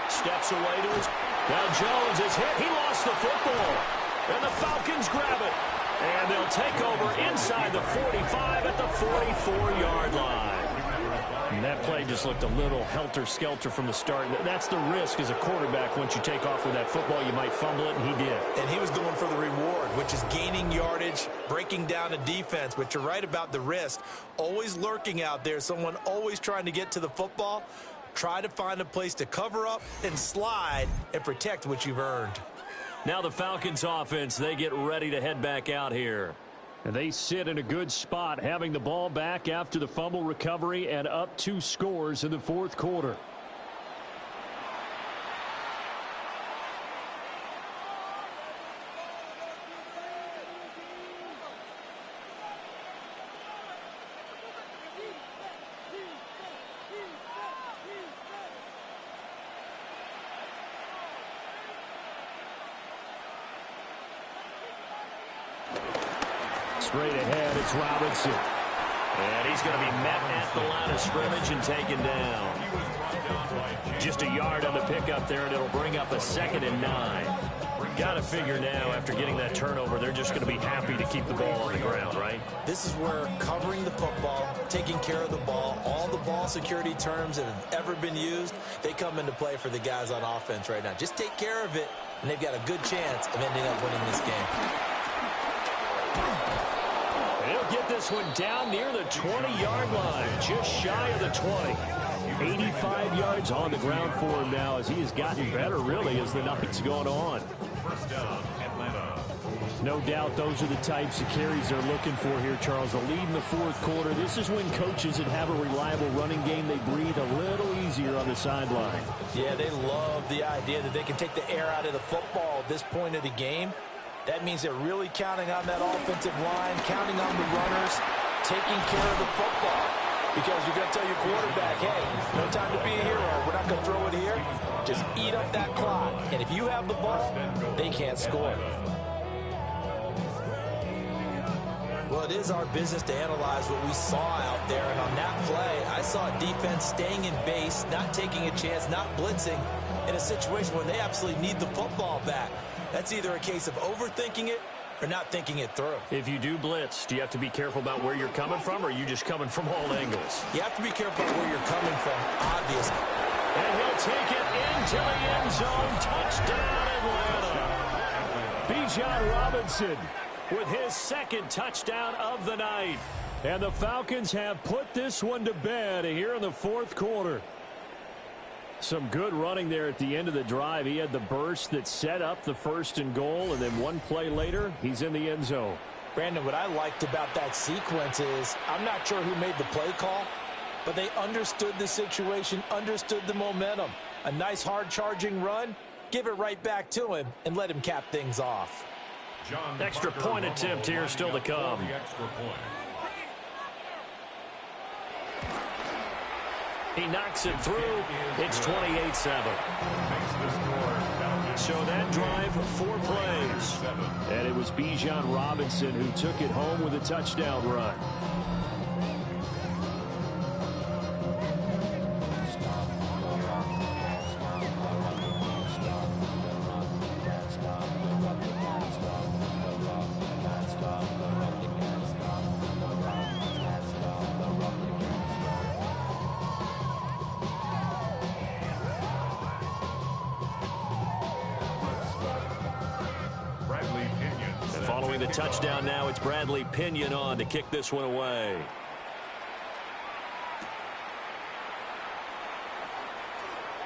Steps away to his... Now Jones is hit. He lost the football. And the Falcons grab it. And they'll take over inside the 45 at the 44-yard line. And that play just looked a little helter-skelter from the start. That's the risk as a quarterback. Once you take off with that football, you might fumble it, and he did. And he was going for the reward, which is gaining yardage, breaking down a defense. But you're right about the risk. Always lurking out there, someone always trying to get to the football. Try to find a place to cover up and slide and protect what you've earned. Now the Falcons offense, they get ready to head back out here. And they sit in a good spot, having the ball back after the fumble recovery and up 2 scores in the 4th quarter. Straight ahead, it's Robinson. And he's going to be met at the line of scrimmage and taken down. Just a yard on the pickup there, and it'll bring up a 2nd and 9. Got to figure now, after getting that turnover, they're just going to be happy to keep the ball on the ground, right? This is where covering the football, taking care of the ball, all the ball security terms that have ever been used, they come into play for the guys on offense right now. Just take care of it, and they've got a good chance of ending up winning this game. He'll get this one down near the 20-yard line, just shy of the 20. 85 yards on the ground for him now as he has gotten better, really, as the night's gone on. First down, Atlanta. No doubt those are the types of carries they're looking for here, Charles. The lead in the 4th quarter. This is when coaches that have a reliable running game, they breathe a little easier on the sideline. Yeah, they love the idea that they can take the air out of the football at this point of the game. That means they're really counting on that offensive line, counting on the runners, taking care of the football. Because you're going to tell your quarterback, hey, no time to be a hero. We're not going to throw it here. Just eat up that clock. And if you have the ball, they can't score. Well, it is our business to analyze what we saw out there. And on that play, I saw a defense staying in base, not taking a chance, not blitzing in a situation where they absolutely need the football back. That's either a case of overthinking it or not thinking it through. If you do blitz, do you have to be careful about where you're coming from, or are you just coming from all angles? You have to be careful about where you're coming from, obviously. And he'll take it into the end zone. Touchdown, Atlanta. Bijan Robinson with his 2nd touchdown of the night. And the Falcons have put this one to bed here in the 4th quarter. Some good running there at the end of the drive. He had the burst that set up the 1st and goal, and then one play later, he's in the end zone. Brandon, what I liked about that sequence is I'm not sure who made the play call, but they understood the situation, understood the momentum. A nice hard charging run, give it right back to him, and let him cap things off. Extra point attempt here still to come. He knocks it through. It's 28-7. So that drive, 4 plays. And it was Bijan Robinson who took it home with a touchdown run. Following the touchdown now, it's Bradley Pinion on to kick this one away.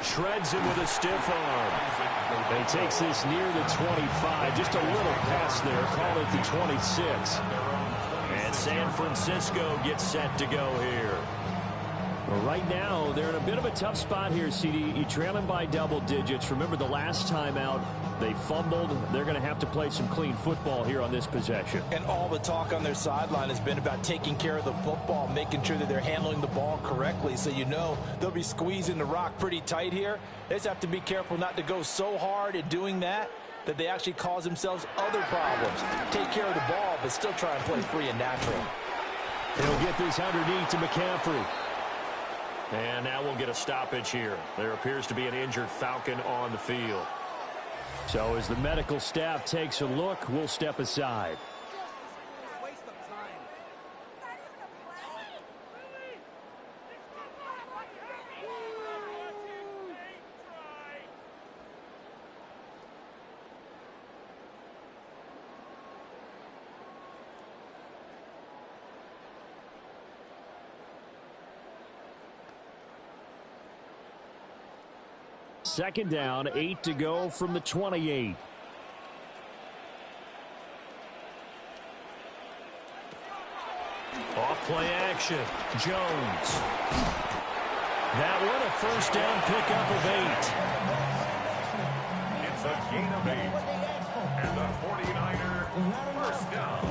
Shreds him with a stiff arm. He takes this near the 25. Just a little pass there. Call it the 26. And San Francisco gets set to go here. Well, right now, they're in a bit of a tough spot here, CD. You trail them by double digits. Remember the last time out, they fumbled. They're going to have to play some clean football here on this possession. And all the talk on their sideline has been about taking care of the football, making sure that they're handling the ball correctly. So you know they'll be squeezing the rock pretty tight here. They just have to be careful not to go so hard at doing that they actually cause themselves other problems. Take care of the ball, but still try and play free and natural. He'll get this underneath to McCaffrey. And now we'll get a stoppage here. There appears to be an injured Falcon on the field. So as the medical staff takes a look, we'll step aside. Second down, 8 to go from the 28. Off play action. Jones. That one a first down pickup of 8. It's a gain of 8. And the 49er first down.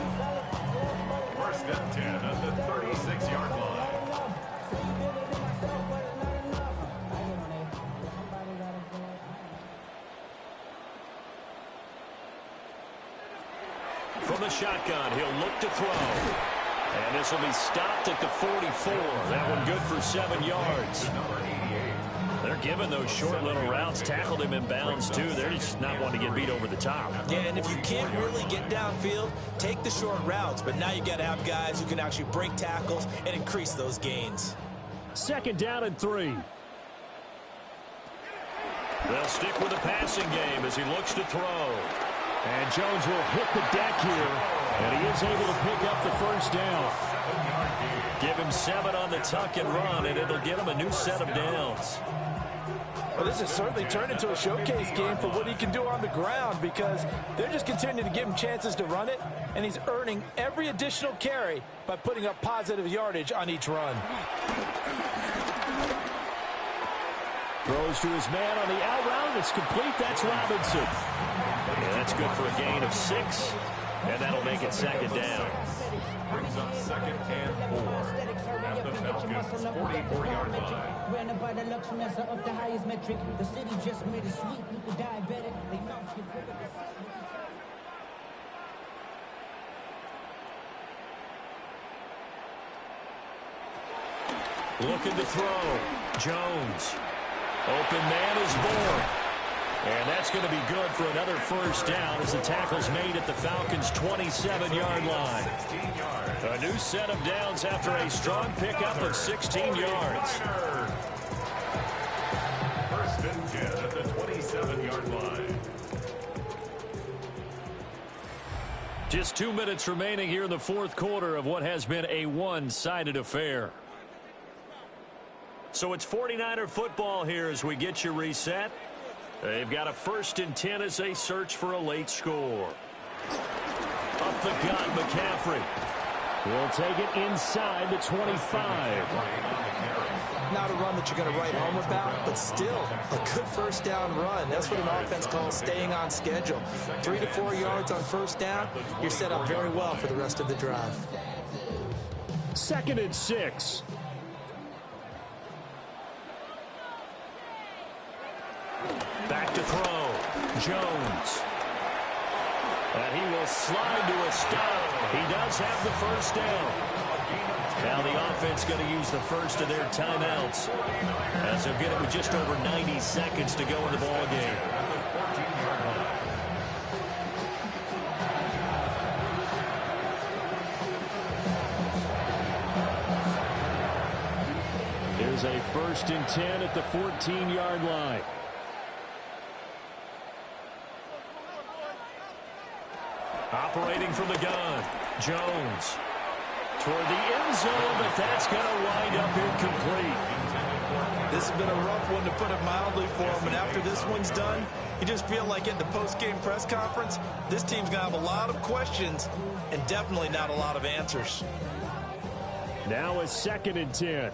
First and 10 at the 36-yard line. From the shotgun, he'll look to throw. And this will be stopped at the 44. That one good for 7 yards. They're giving those short little routes. Tackled him in bounds, too. They're just not wanting to get beat over the top. Yeah, and if you can't really get downfield, take the short routes. But now you got to have guys who can actually break tackles and increase those gains. Second down and 3. They'll stick with the passing game as he looks to throw. And Jones will hit the deck here, and he is able to pick up the first down. Give him 7 on the tuck and run, and it'll get him a new set of downs. Well, this has certainly turned into a showcase game for what he can do on the ground, because they're just continuing to give him chances to run it, and he's earning every additional carry by putting up positive yardage on each run. Throws to his man on the out route. It's complete. That's Robinson. Yeah, that's good for a gain of 6, and that'll make it second down. Brings up second and 4 at the Falcons' 44-yard line. Ran by the luxuriness of the highest metric. The city just made it sweet. People diabetic. They mouth get rid of the Looking to throw. Jones. Open man is born. And that's going to be good for another first down as the tackle's made at the Falcons' 27-yard line. A new set of downs after a strong pickup of 16 yards. First and 10 at the 27-yard line. Just 2 minutes remaining here in the fourth quarter of what has been a one-sided affair. So it's 49er football here as we get you reset. They've got a first and 10 as they search for a late score. Up the gut, McCaffrey. He'll take it inside the 25. Not a run that you're going to write home about, but still a good first down run. That's what an offense calls staying on schedule. 3 to 4 yards on first down, you're set up very well for the rest of the drive. 2nd and 6. Back to throw. Jones. And he will slide to a stop. He does have the first down. Now the offense going to use the first of their timeouts, as they'll get it with just over 90 seconds to go in the ball game. Here's a 1st and 10 at the 14-yard line. Operating from the gun, Jones. Toward the end zone, but that's going to wind up incomplete. This has been a rough one, to put it mildly, for him. And after this one's done, you just feel like at the post-game press conference, this team's going to have a lot of questions and definitely not a lot of answers. Now a 2nd and 10.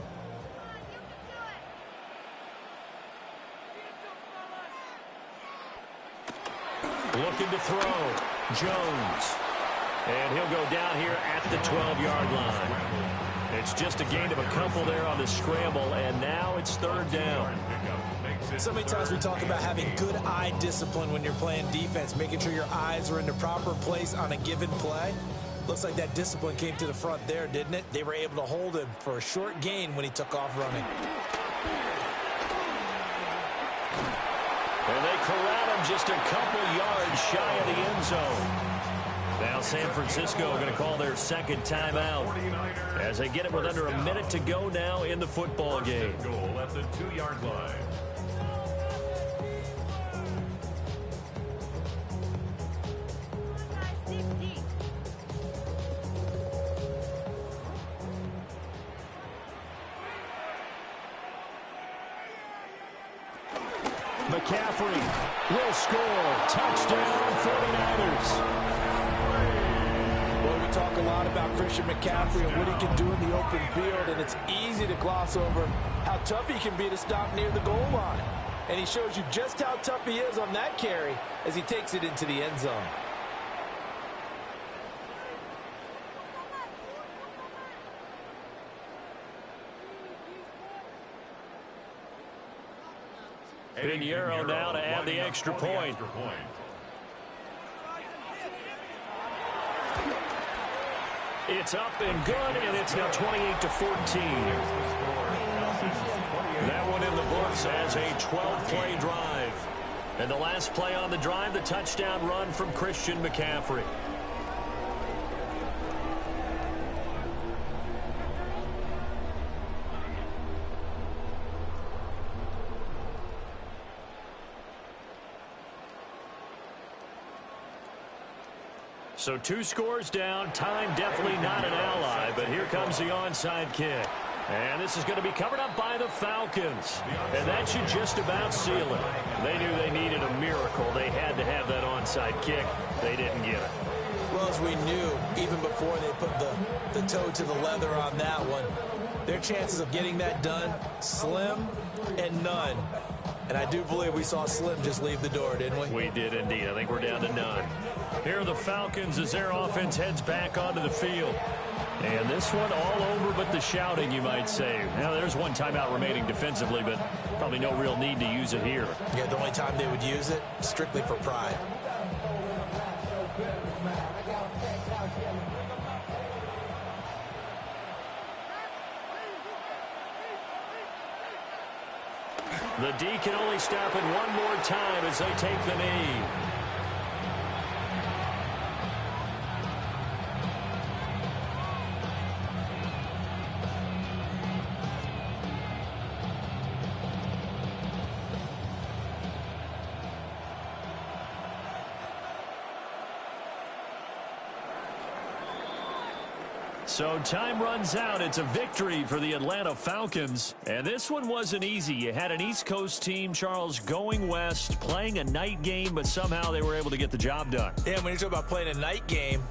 Looking to throw. Jones. And he'll go down here at the 12-yard line. It's just a gain of a couple there on the scramble, and now it's 3rd down. So many times we talk about having good eye discipline when you're playing defense, making sure your eyes are in the proper place on a given play. Looks like that discipline came to the front there, didn't it? They were able to hold him for a short gain when he took off running. And they corral him just a couple yards shy of the end zone. Now San Francisco going to call their 2nd timeout as they get it with under a minute to go now in the football game. Goal at the 2-yard line. McCaffrey will score. Touchdown, 49ers. Well, we talk a lot about Christian McCaffrey and what he can do in the open field, and it's easy to gloss over how tough he can be to stop near the goal line. And he shows you just how tough he is on that carry as he takes it into the end zone. Pinheiro now to add the extra point. It's up and good, and it's now 28-14. That one in the books as a 12-play drive. And the last play on the drive, the touchdown run from Christian McCaffrey. So 2 scores down. Time definitely not an ally, but here comes the onside kick. And this is going to be covered up by the Falcons. And that should just about seal it. They knew they needed a miracle. They had to have that onside kick. They didn't get it. Well, as we knew, even before they put the toe to the leather on that one, their chances of getting that done, slim and none. And I do believe we saw Slim just leave the door, didn't we? We did indeed. I think we're down to none. Here are the Falcons as their offense heads back onto the field. And this one all over but the shouting, you might say. Now, there's one timeout remaining defensively, but probably no real need to use it here. Yeah, the only time they would use it, strictly for pride. The D can only stop it one more time as they take the knee. So time runs out. It's a victory for the Atlanta Falcons. And this one wasn't easy. You had an East Coast team, Charles, going west, playing a night game, but somehow they were able to get the job done. Yeah, when you talk about playing a night game,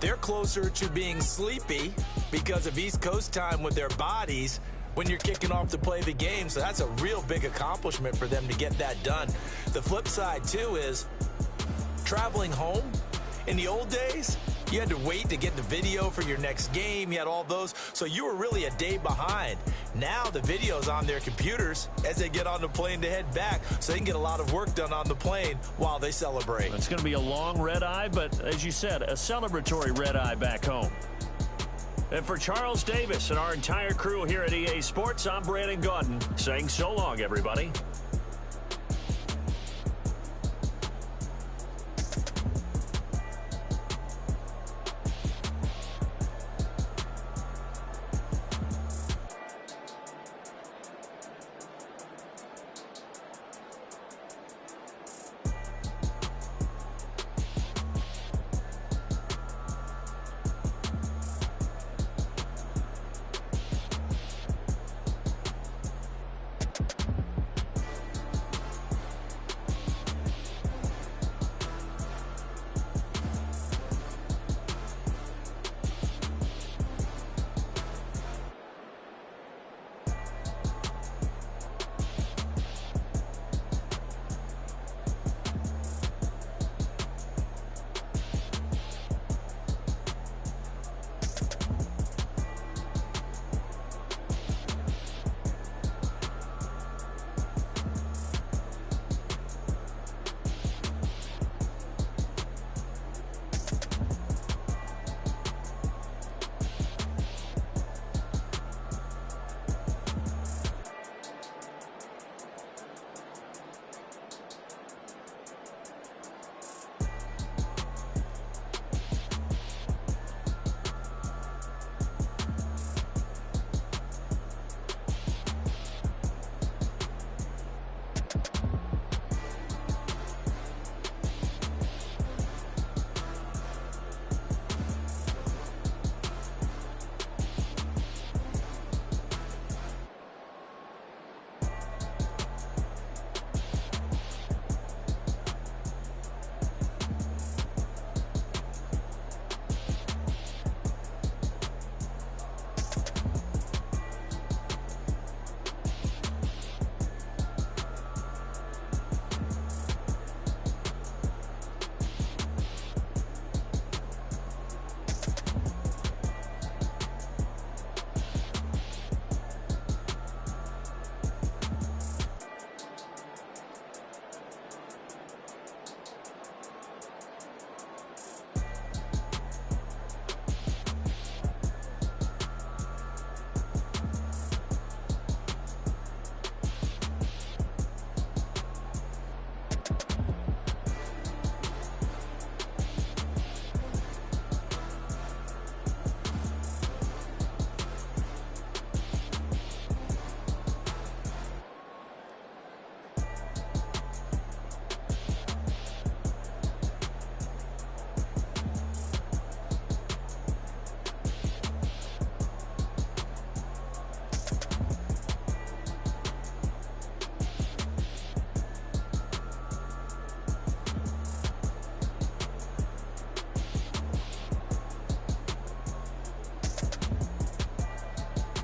They're closer to being sleepy because of East Coast time with their bodies when you're kicking off to play the game. So that's a real big accomplishment for them to get that done. The flip side, too, is traveling home. In the old days, you had to wait to get the video for your next game. You had all those. So you were really a day behind. Now the video's on their computers as they get on the plane to head back, so they can get a lot of work done on the plane while they celebrate. It's going to be a long red eye, but as you said, a celebratory red eye back home. And for Charles Davis and our entire crew here at EA Sports, I'm Brandon Gaudin saying so long, everybody.